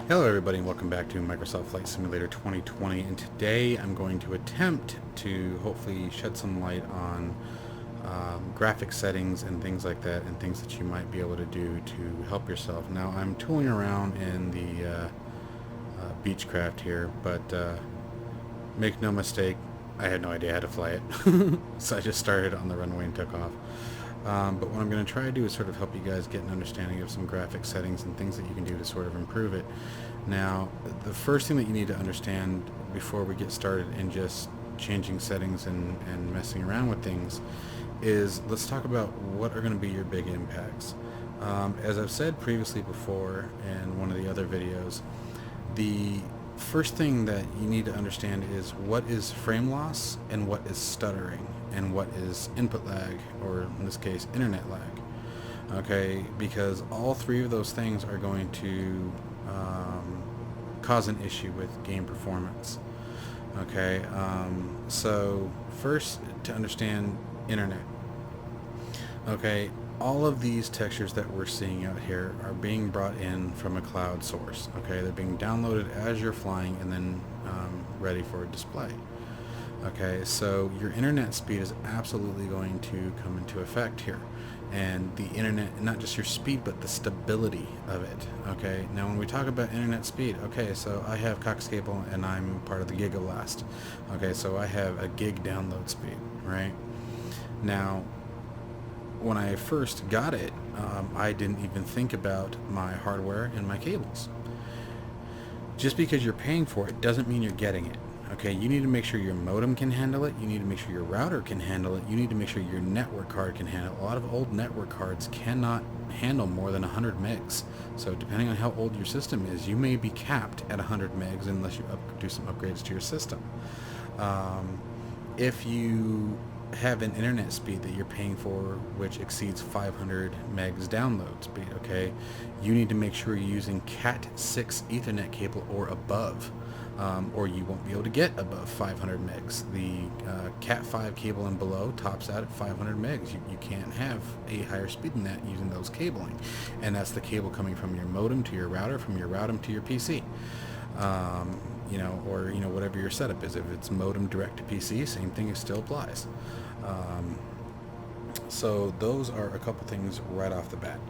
Hello everybody and welcome back to Microsoft Flight Simulator 2020, and today I'm going to attempt to hopefully shed some light on graphic settings and things like that, and things that you might be able to do to help yourself. Now I'm tooling around in the Beechcraft here, but make no mistake, I had no idea how to fly it. So I just started on the runway and took off. But what I'm going to try to do is sort of help you guys get an understanding of some graphic settings and things that you can do to sort of improve it. Now, the first thing that you need to understand before we get started in just changing settings and messing around with things is, let's talk about what are going to be your big impacts. As I've said previously before in one of the other videos, the first thing that you need to understand is what is frame loss and what is stuttering and what is input lag, or in this case internet lag. Okay, because all three of those things are going to cause an issue with game performance. Okay, so first, to understand internet. Okay, all of these textures that we're seeing out here are being brought in from a cloud source. Okay, they're being downloaded as you're flying and then ready for display. Okay, so your internet speed is absolutely going to come into effect here, and the internet, not just your speed but the stability of it. Okay, now when we talk about internet speed, okay, so I have coax cable and I'm part of the Gigablast. Okay, so I have a gig download speed, right? Now when I first got it, I didn't even think about my hardware and my cables. Just because you're paying for it doesn't mean you're getting it. Okay, you need to make sure your modem can handle it, you need to make sure your router can handle it, you need to make sure your network card can handle it. A lot of old network cards cannot handle more than 100 megs. So depending on how old your system is, you may be capped at 100 megs unless you do some upgrades to your system. If you have an internet speed that you're paying for which exceeds 500 megs download speed, okay, you need to make sure you're using Cat 6 Ethernet cable or above, or you won't be able to get above 500 megs. The Cat 5 cable and below tops out at 500 megs. You can't have a higher speed than that using those cabling, and that's the cable coming from your modem to your router, from your router to your PC. Or whatever your setup is. If it's modem direct to PC, same thing still applies. So those are a couple things right off the bat.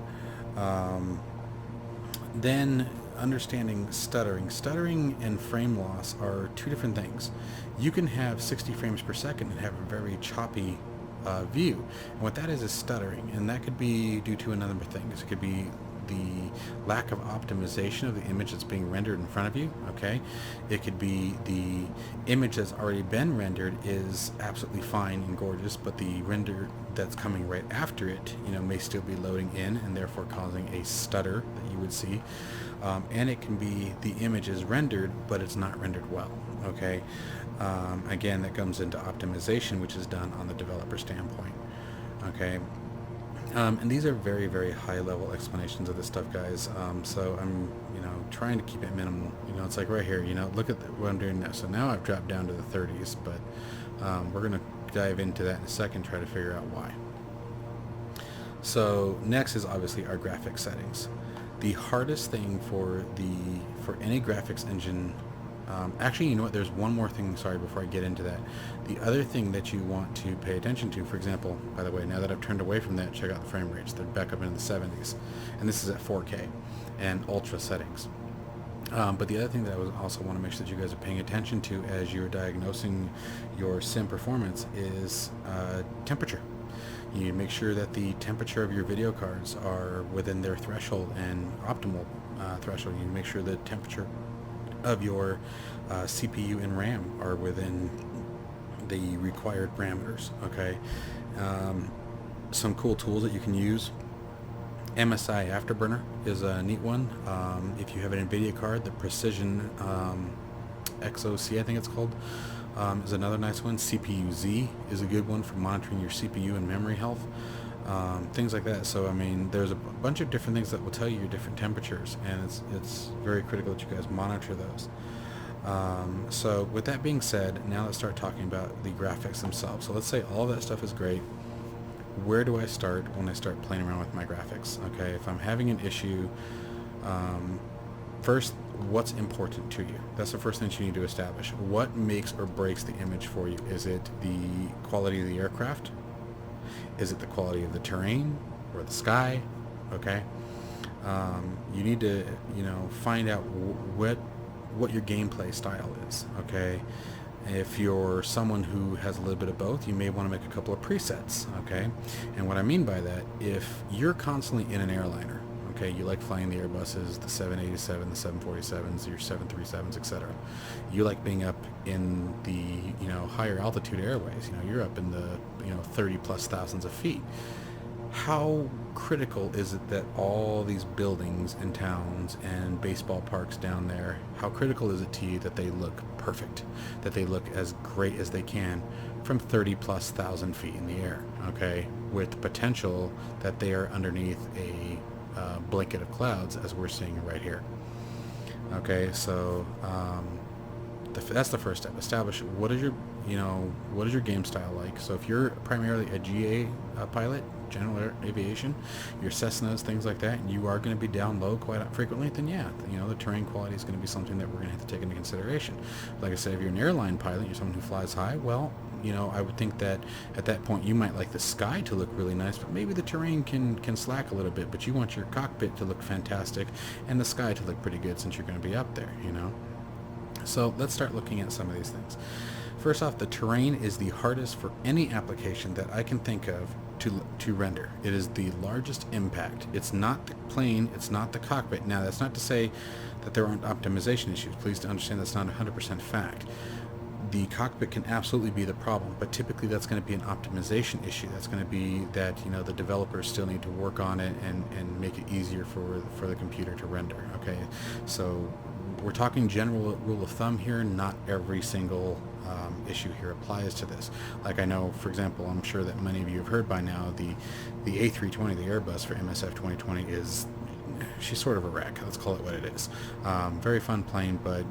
Then understanding stuttering. Stuttering and frame loss are two different things. You can have 60 frames per second and have a very choppy view. And what that is stuttering, and that could be due to a number of things. It could be the lack of optimization of the image that's being rendered in front of you. Okay, it could be the image that's already been rendered is absolutely fine and gorgeous, but the render that's coming right after it, may still be loading in and therefore causing a stutter that you would see. And it can be the image is rendered but it's not rendered well. Okay, again, that comes into optimization, which is done on the developer standpoint. Okay. And these are very, very high level explanations of this stuff, guys. So I'm, trying to keep it minimal. It's like right here, look at what I'm doing now. So now I've dropped down to the 30s, but we're going to dive into that in a second, try to figure out why. So next is obviously our graphics settings. The hardest thing for any graphics engine, actually, you know what, there's one more thing, sorry, before I get into that. The other thing that you want to pay attention to, for example, by the way, now that I've turned away from that, check out the frame rates. They're back up into the 70s. And this is at 4K and ultra settings. But the other thing that I would also want to make sure that you guys are paying attention to as you're diagnosing your sim performance is temperature. You need to make sure that the temperature of your video cards are within their threshold and optimal threshold. You need to make sure the temperature of your CPU and RAM are within the required parameters. Okay, some cool tools that you can use. MSI Afterburner is a neat one. If you have an Nvidia card, the Precision XOC, I think it's called, is another nice one. CPU-Z is a good one for monitoring your CPU and memory health. Things like that. So I mean, there's a bunch of different things that will tell you your different temperatures, and it's very critical that you guys monitor those. So with that being said, now let's start talking about the graphics themselves. So let's say all that stuff is great. Where do I start when I start playing around with my graphics? Okay, if I'm having an issue, First, what's important to you? That's the first thing you need to establish. What makes or breaks the image for you? Is it the quality of the aircraft? Is it the quality of the terrain or the sky? Okay. You need to, find out what your gameplay style is. Okay. If you're someone who has a little bit of both, you may want to make a couple of presets. Okay. And what I mean by that, if you're constantly in an airliner, okay, you like flying the Airbuses, the 787, the 747s, your 737s, etc. You like being up in the, higher altitude airways. You're up in the, 30 plus thousands of feet. How critical is it that all these buildings and towns and baseball parks down there, how critical is it to you that they look perfect, that they look as great as they can from 30 plus thousand feet in the air, okay, with potential that they are underneath a blanket of clouds as we're seeing right here. Okay, so that's the first step. Establish what is your game style like. So if you're primarily a GA pilot, general aviation, your Cessnas, things like that, and you are going to be down low quite frequently, then yeah, the terrain quality is going to be something that we're going to have to take into consideration. Like I said, if you're an airline pilot, you're someone who flies high, well, I would think that at that point you might like the sky to look really nice, but maybe the terrain can slack a little bit, but you want your cockpit to look fantastic and the sky to look pretty good since you're going to be up there, So let's start looking at some of these things. First off, the terrain is the hardest for any application that I can think of to render. It is the largest impact. It's not the plane, it's not the cockpit. Now, that's not to say that there aren't optimization issues. Please understand that's not 100% fact. The cockpit can absolutely be the problem, but typically that's going to be an optimization issue. That's going to be that the developers still need to work on it and make it easier for the computer to render. Okay, so we're talking general rule of thumb here. Not every single issue here applies to this. Like I know, for example, I'm sure that many of you have heard by now, the A320, the Airbus for MSF 2020 she's sort of a wreck. Let's call it what it is. Very fun plane, but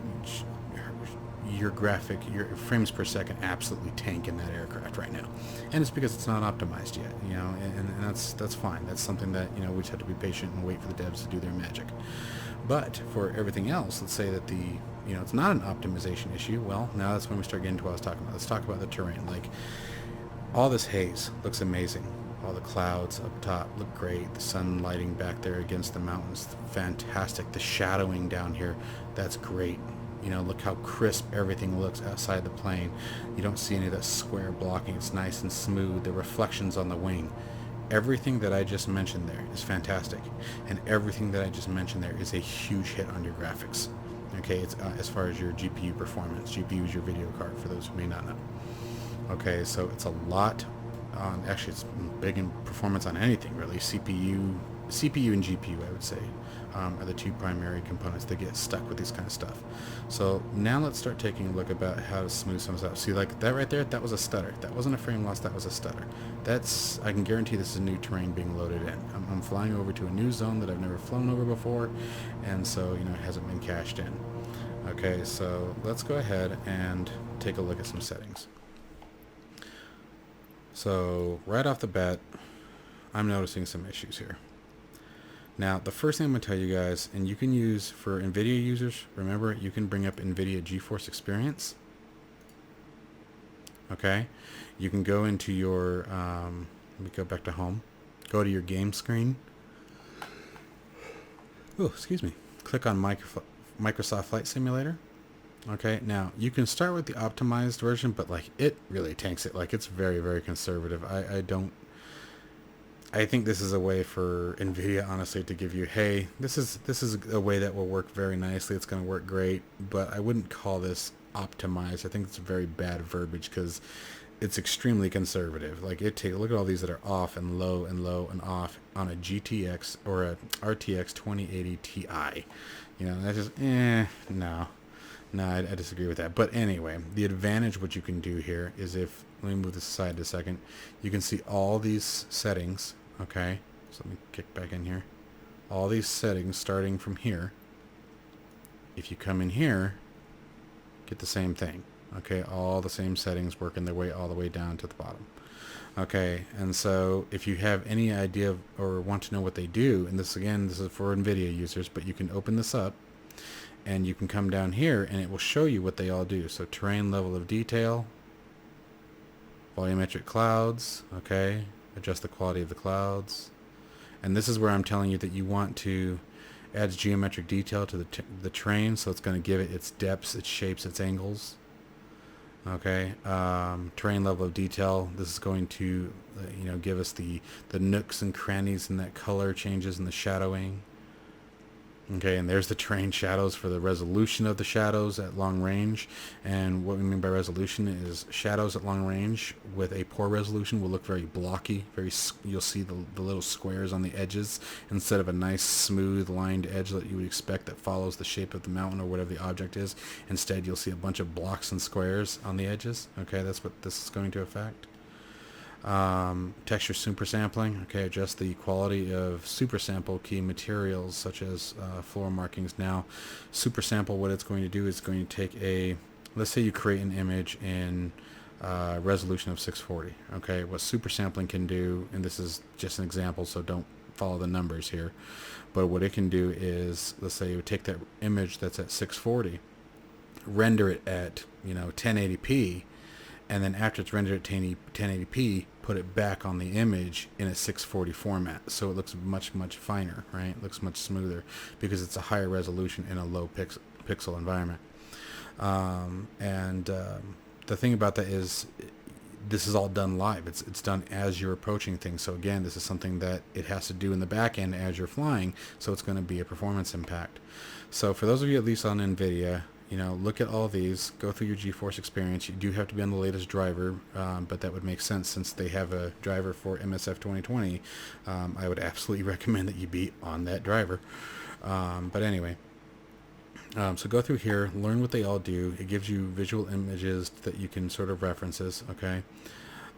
your frames per second absolutely tank in that aircraft right now, and it's because it's not optimized yet, and that's fine. That's something that we just have to be patient and wait for the devs to do their magic. But for everything else, let's say that it's not an optimization issue. Well, now that's when we start getting to what I was talking about. Let's talk about the terrain. Like, all this haze looks amazing. All the clouds up top look great. The sun lighting back there against the mountains, fantastic. The shadowing down here, that's great. Look how crisp everything looks outside the plane. You don't see any of that square blocking. It's nice and smooth. The reflections on the wing. Everything that I just mentioned there is fantastic. And everything that I just mentioned there is a huge hit on your graphics. Okay, it's as far as your GPU performance. GPU is your video card, for those who may not know. Okay, so it's a lot on, actually it's big in performance on anything really. CPU and GPU, I would say, are the two primary components that get stuck with this kind of stuff. So now let's start taking a look about how to smooth some of this out. See, like that right there, that was a stutter. That wasn't a frame loss, that was a stutter. I can guarantee this is new terrain being loaded in. I'm flying over to a new zone that I've never flown over before, and so, it hasn't been cached in. Okay, so let's go ahead and take a look at some settings. So right off the bat, I'm noticing some issues here. Now, the first thing I'm going to tell you guys, and you can use for NVIDIA users, remember, you can bring up NVIDIA GeForce Experience. Okay? You can go into your, let me go back to home. Go to your game screen. Oh, excuse me. Click on Microsoft Flight Simulator. Okay, now, you can start with the optimized version, but, like, it really tanks it. Like, it's very, very conservative. I think this is a way for NVIDIA, honestly, to give you, hey, this is a way that will work very nicely. It's going to work great, but I wouldn't call this optimized. I think it's very bad verbiage because it's extremely conservative. Like, look at all these that are off and low and off on a GTX or a RTX 2080 Ti. That's just, no, I disagree with that. But anyway, the advantage, what you can do here is let me move this aside a second. You can see all these settings, okay? So let me kick back in here. All these settings starting from here. If you come in here, get the same thing, okay? All the same settings working their way all the way down to the bottom. Okay, and so if you have any idea or want to know what they do, and this is for NVIDIA users, but you can open this up. And you can come down here and it will show you what they all do. So terrain, level of detail, volumetric clouds, okay, adjust the quality of the clouds. And this is where I'm telling you that you want to add geometric detail to the terrain, so it's going to give it its depths, its shapes, its angles. Okay, terrain level of detail. This is going to, give us the nooks and crannies and that color changes and the shadowing. Okay, and there's the terrain shadows for the resolution of the shadows at long range. And what we mean by resolution is shadows at long range with a poor resolution will look very blocky. You'll see the little squares on the edges instead of a nice smooth lined edge that you would expect that follows the shape of the mountain or whatever the object is. Instead, you'll see a bunch of blocks and squares on the edges. Okay, that's what this is going to affect. Texture super sampling. Okay, adjust the quality of super sample key materials such as floor markings. Now, super sample, what it's going to do is going to take let's say you create an image in resolution of 640. Okay, what super sampling can do, and this is just an example, so don't follow the numbers here, but what it can do is, let's say you take that image that's at 640, render it at 1080p, and then after it's rendered at 1080p, put it back on the image in a 640 format. So it looks much, much finer, right? It looks much smoother because it's a higher resolution in a low pixel environment. The thing about that is this is all done live. It's done as you're approaching things. So again, this is something that it has to do in the back end as you're flying. So it's going to be a performance impact. So for those of you at least on Nvidia, look at all these, go through your GeForce experience. You do have to be on the latest driver, but that would make sense since they have a driver for MSF 2020. I would absolutely recommend that you be on that driver. But anyway, so go through here, learn what they all do. It gives you visual images that you can sort of references, okay?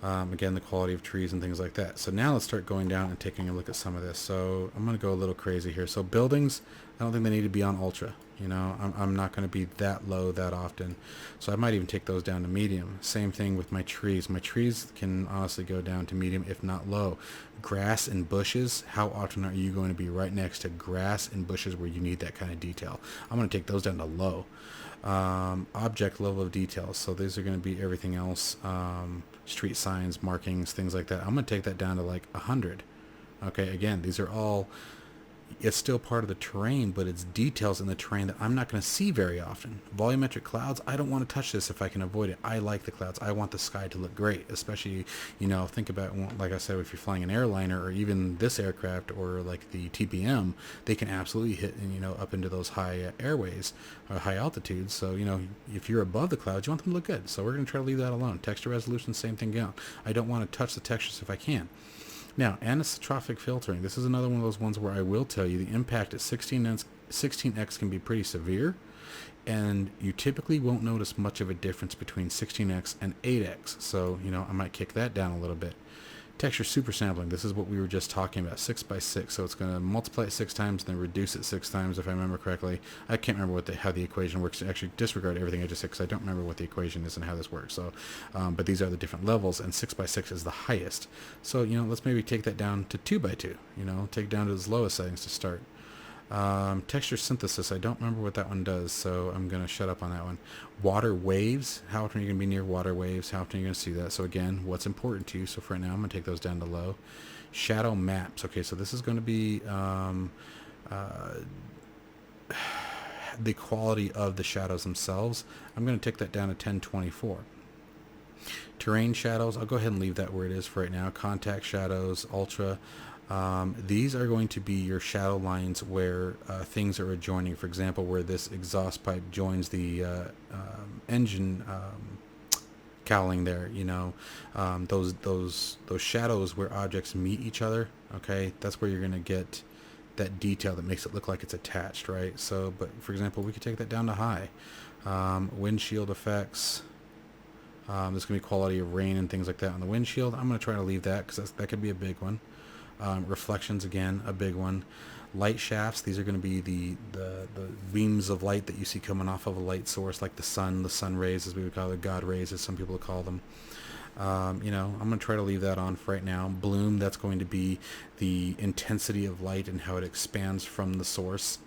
Again, the quality of trees and things like that. So now let's start going down and taking a look at some of this. So I'm going to go a little crazy here. So buildings, I don't think they need to be on ultra. I'm not going to be that low that often. So I might even take those down to medium. Same thing with my trees. My trees can honestly go down to medium, if not low. Grass and bushes, how often are you going to be right next to grass and bushes where you need that kind of detail? I'm going to take those down to low. Object level of detail. So these are going to be everything else. Street signs, markings, things like that. I'm going to take that down to like 100. Okay, again, these are all, it's still part of the terrain, but it's details in the terrain that I'm not going to see very often. Volumetric clouds, I don't want to touch this if I can avoid it. I like the clouds. I want the sky to look great, especially, think about, like I said, if you're flying an airliner or even this aircraft or like the TPM, they can absolutely hit, up into those high airways or high altitudes. So, if you're above the clouds, you want them to look good. So we're going to try to leave that alone. Texture resolution, same thing down. I don't want to touch the textures if I can. Now, anisotropic filtering. This is another one of those ones where I will tell you the impact at 16x can be pretty severe, and you typically won't notice much of a difference between 16x and 8x. So, I might kick that down a little bit. Texture super sampling. This is what we were just talking about, 6x6. So it's going to multiply it 6 times, then reduce it 6 times, if I remember correctly. I can't remember how the equation works. Actually, disregard everything I just said because I don't remember what the equation is and how this works. So, but these are the different levels, and 6x6 is the highest. So, let's maybe take that down to 2x2. Take it down to its lowest settings to start. Texture synthesis, I don't remember what that one does, so I'm going to shut up on that one. Water waves, how often are you going to be near water waves? How often are you going to see that? So again, what's important to you? So for right now, I'm going to take those down to low. Shadow maps, okay, so this is going to be the quality of the shadows themselves. I'm going to take that down to 1024. Terrain shadows, I'll go ahead and leave that where it is for right now. Contact shadows, ultra. These are going to be your shadow lines where things are adjoining. For example, where this exhaust pipe joins the engine cowling there. Those shadows where objects meet each other. Okay, that's where you're going to get that detail that makes it look like it's attached, right? So, but for example, we could take that down to high. Windshield effects. There's going to be quality of rain and things like that on the windshield. I'm going to try to leave that because that could be a big one. Reflections, again, a big one. Light shafts, these are going to be the beams of light that you see coming off of a light source, like the sun rays, as we would call it, God rays, as some people would call them. I'm going to try to leave that on for right now. Bloom, that's going to be the intensity of light and how it expands from the source.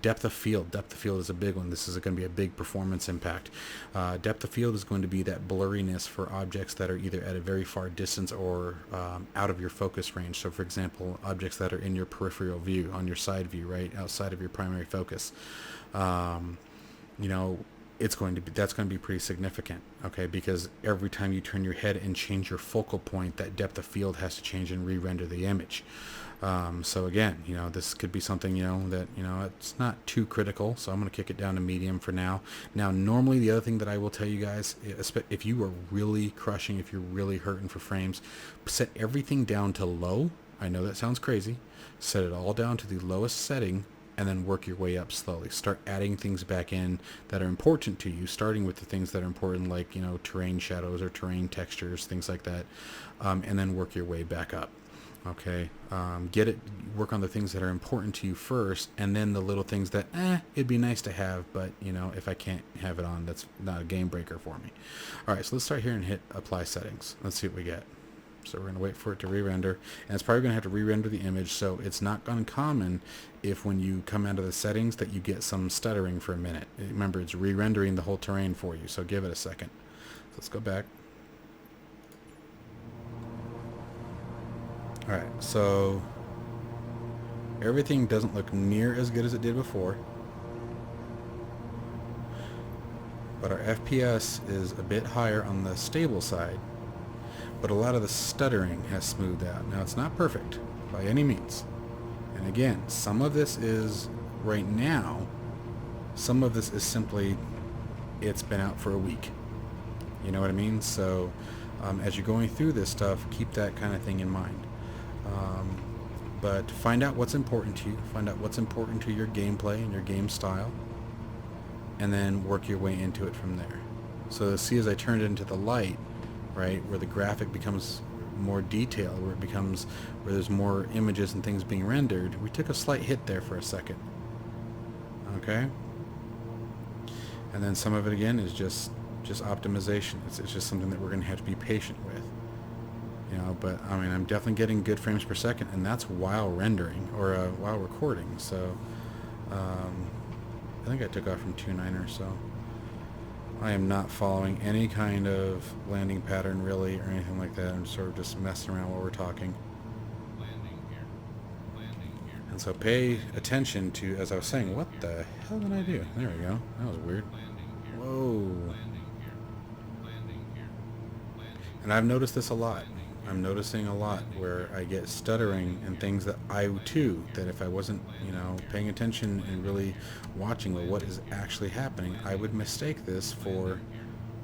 Depth of field. Depth of field is a big one. This is going to be a big performance impact. Depth of field is going to be that blurriness for objects that are either at a very far distance or out of your focus range. So, for example, objects that are in your peripheral view, on your side view, right outside of your primary focus. You know, that's going to be pretty significant, okay? Because every time you turn your head and change your focal point, that depth of field has to change and re-render the image. So again, you know, this could be something, you know, that, you know, it's not too critical. So I'm going to kick it down to medium for now. Now, normally the other thing that I will tell you guys, if you are really crushing, if you're really hurting for frames, set everything down to low. I know that sounds crazy. Set it all down to the lowest setting, and then work your way up slowly. Start adding things back in that are important to you, starting with the things that are important, like, you know, terrain shadows or terrain textures, things like that, and then work your way back up. Okay, work on the things that are important to you first, and then the little things that, it'd be nice to have, but, you know, if I can't have it on, that's not a game breaker for me. All right, so let's start here and hit apply settings. Let's see what we get. So we're going to wait for it to re-render, and it's probably going to have to re-render the image, so it's not uncommon if when you come out of the settings that you get some stuttering for a minute. Remember, it's re-rendering the whole terrain for you, so give it a second. So let's go back. Alright, so everything doesn't look near as good as it did before, but our FPS is a bit higher on the stable side, but a lot of the stuttering has smoothed out. Now, it's not perfect by any means, and again, some of this is right now, some of this is simply it's been out for a week, you know what I mean? So as you're going through this stuff, keep that kind of thing in mind. But find out what's important to you, find out what's important to your gameplay and your game style, and then work your way into it from there. So see, as I turned it into the light, right, where the graphic becomes more detailed, where there's more images and things being rendered, we took a slight hit there for a second. Okay? And then some of it again is just optimization. It's just something that we're going to have to be patient with. You know, but I mean, I'm definitely getting good frames per second, and that's while rendering or while recording. So I think I took off from 2.9 or so. I am not following any kind of landing pattern really or anything like that. I'm sort of just messing around while we're talking. And so pay attention to, as I was saying, what the hell did I do? There we go. That was weird. Whoa. And I've noticed this a lot. I'm noticing a lot where I get stuttering and things that that if I wasn't, you know, paying attention and really watching what is actually happening, I would mistake this for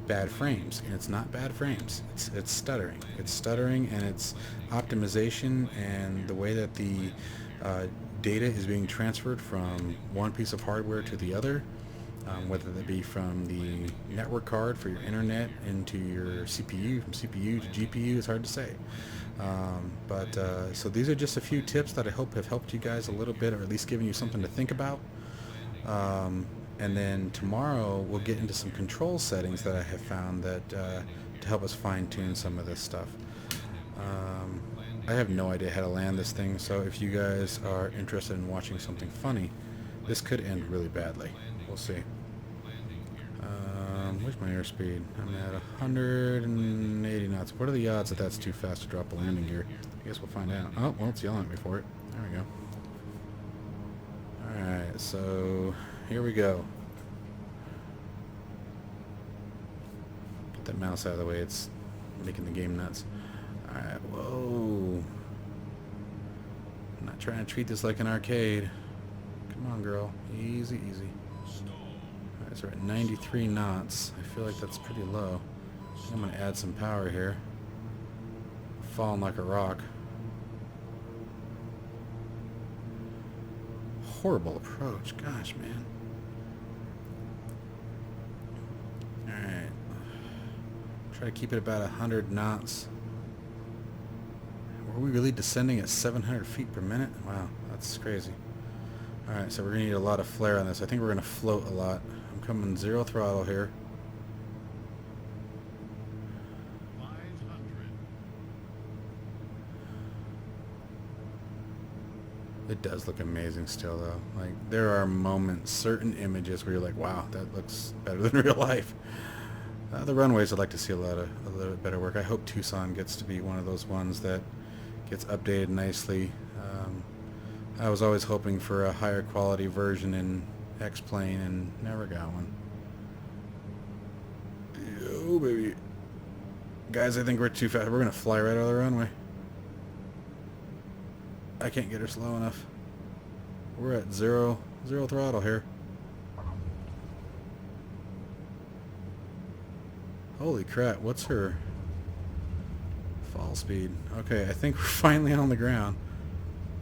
bad frames. And it's not bad frames. It's stuttering. It's stuttering, and it's optimization and the way that the data is being transferred from one piece of hardware to the other. Whether that be from the network card for your internet into your CPU, from CPU to GPU, it's hard to say. So these are just a few tips that I hope have helped you guys a little bit, or at least given you something to think about. And then tomorrow we'll get into some control settings that I have found that to help us fine-tune some of this stuff. I have no idea how to land this thing, so if you guys are interested in watching something funny, this could end really badly. We'll see. Where's my airspeed? I'm at 180 knots. What are the odds that that's too fast to drop a landing gear? I guess we'll find out. Oh, well, it's yelling at me for it. There we go. Alright, so here we go. Get that mouse out of the way. It's making the game nuts. Alright, whoa. I'm not trying to treat this like an arcade. Come on, girl. Easy, easy. Alright, so we're at 93 knots. I feel like that's pretty low. I'm going to add some power here. Falling like a rock. Horrible approach. Gosh, man. Alright. Try to keep it about 100 knots. Were we really descending at 700 feet per minute? Wow, that's crazy. Alright, so we're going to need a lot of flare on this. I think we're going to float a lot. I'm coming 0 throttle here. 500. It does look amazing still, though. Like, there are moments, certain images where you're like, wow, that looks better than real life. The runways, I'd like to see a little bit better work. I hope Tucson gets to be one of those ones that gets updated nicely. I was always hoping for a higher quality version in X-Plane and never got one. Oh, baby. Guys, I think we're too fast. We're going to fly right out of the runway. I can't get her slow enough. We're at zero throttle here. Holy crap, what's her fall speed? Okay, I think we're finally on the ground.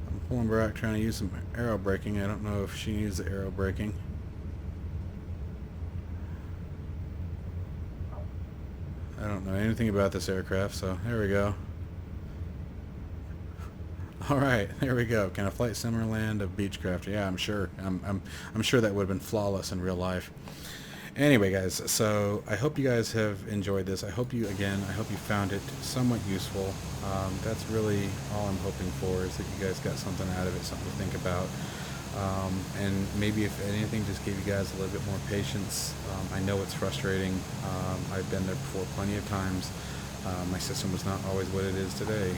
I'm pulling back, trying to use some aero braking. I don't know if she needs the aero braking. I don't know anything about this aircraft, so there we go. Alright, there we go. Can a flight simmer land a Beechcraft? Yeah, I'm sure. I'm sure that would have been flawless in real life. Anyway, guys, so I hope you guys have enjoyed this. I hope you found it somewhat useful. That's really all I'm hoping for, is that you guys got something out of it, something to think about. And maybe, if anything, just gave you guys a little bit more patience. I know it's frustrating. I've been there before plenty of times. My system was not always what it is today.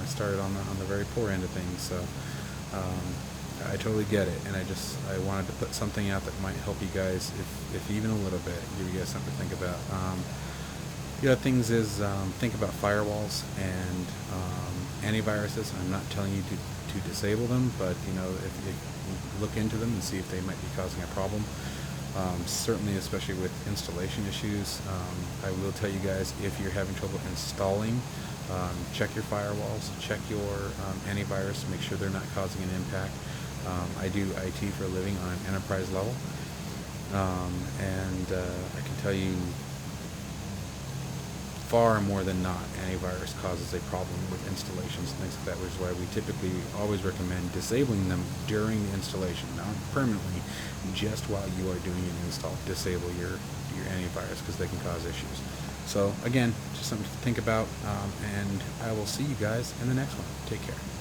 I started on the very poor end of things, so I totally get it, and I wanted to put something out that might help you guys, if even a little bit, give you guys something to think about. The other things is, think about firewalls and antiviruses. I'm not telling you to disable them, but if you look into them and see if they might be causing a problem. Certainly, especially with installation issues, I will tell you guys, if you're having trouble installing, check your firewalls, check your antivirus, make sure they're not causing an impact. I do IT for a living on an enterprise level, and I can tell you, far more than not, antivirus causes a problem with installations and things like that, which is why we typically always recommend disabling them during the installation, not permanently, just while you are doing an install. Disable your antivirus, because they can cause issues. So again, just something to think about, and I will see you guys in the next one. Take care.